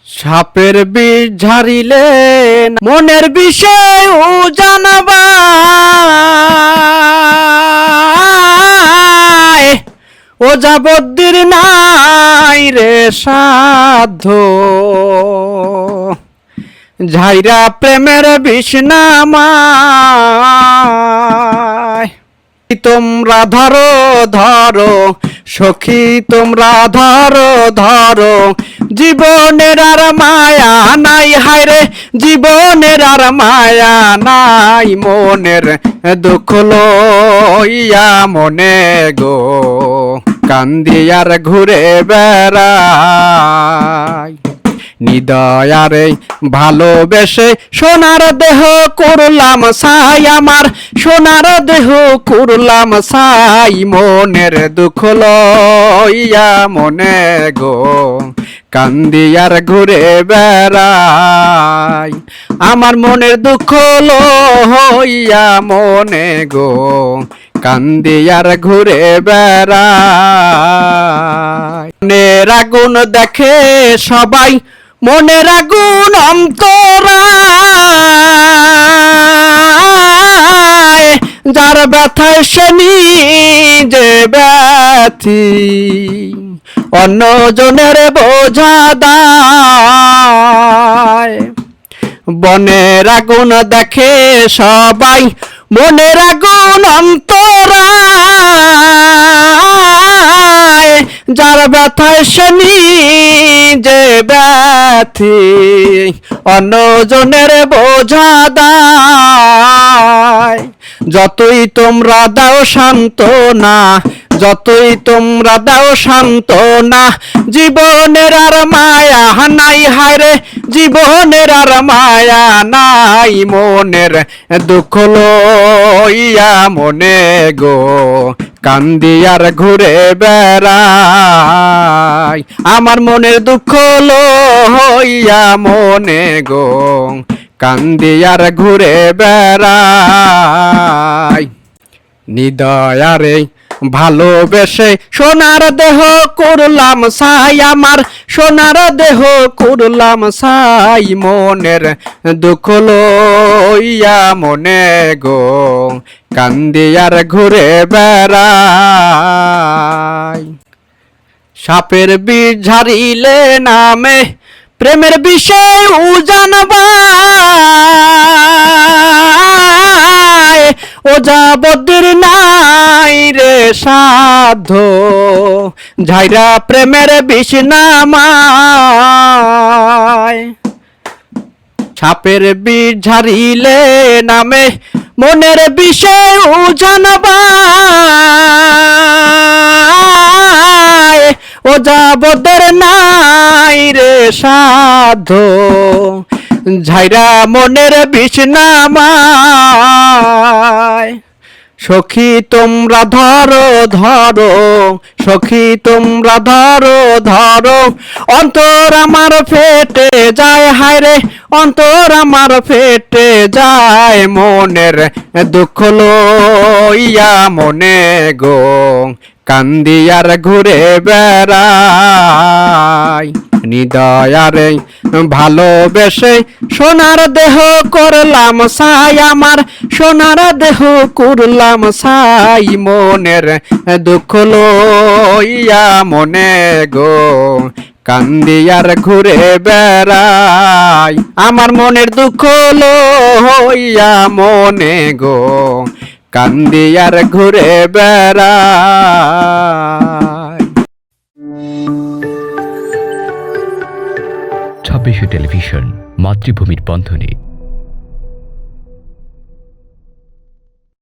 সাপের বিষ ঝাড়িলে মনের বিষয় ও জানাবায় ও যাবদ্দির নাই রে সাধ্য ঝাইরা প্রেমের বিষ নামায় তোমরা ধরো ধরো সখী তোমরা ধরো ধরো জীবনের আর মায়া নাই হায়রে জীবনের আর মায়া নাই মনের দুঃখ লইয়া মনে গো কান্দি আর ঘুরে বেড়াই নিদয়ারে ভালোবেসে সোনার দেহ করলাম ছাই আমার সোনার দেহ করলাম ছাই মনের দুঃখ লইয়া মনে গো কান্দি আর ঘুরে বেড়াই আমার মনের দুঃখ লইয়া মনে গো কান্দি আর ঘুরে বেড়াই মনের আগুন দেখে সবাই মনের আগুন অন্তরায় যার ব্যথায় সে নিজে ব্যথি অন্যজনের বোঝা দায় বনের আগুন দেখে সবাই মনের আগুন অন্তরায় যার ব্যথায় সে নিজে ব্যথি অন্যজনের বোঝা দায় যতই তোমরা দাও সান্ত্বনা যতই তোমরা দাও সান্ত্বনা জীবনের আর মায়া নাই হায়রে জীবনের আর মায়া নাই মনের দুঃখ লইয়া মনে গো কান্দি আর ঘুরে বেড়াই আমার মনের দুঃখ লইয়া মনে গো কান্দি আর ঘুরে বেড়াই নিদয়ারে ভালোবেসে সোনার দেহ করলাম ছাই আমার সোনার দেহ করলাম ছাই মনের দুঃখ লইয়া মনে গো কান্দি আর ঘুরে বেড়াই সাপের বিষ ঝাড়িলে নামে প্রেমের বিষয় ও জানবায় ও যাবদ্দির নাই রে সাধ্য ঝাইরা প্রেমের বিষ নামায় সাপের বিষ ঝাড়িলে নামে মনের বিষয় ও জানবায় ও যাবদের নাই রে সাধ্য ঝাইরা মনের বিষ নামায় সখী তোমরা ধরো ধরো সখী তোমরা ধরো ধরো অন্তর আমার ফেটে যায় হায়রে অন্তর আমার ফেটে যায় মনের দুঃখ লইয়া মনে গো কান্দি আর ঘুরে বেড়াই নিদয়ারে ভালোবেসে সোনার দেহ করলাম ছাই আমার সোনার দেহ করলাম ছাই মনের দুঃখ লইয়া মনে গো কান্দি আর ঘুরে বেড়াই আমার মনের দুঃখ লইয়া মনে গো কান্দি আর ঘুরে বেড়াই 26 টেলিভিশন মাতৃভূমির বন্ধনে।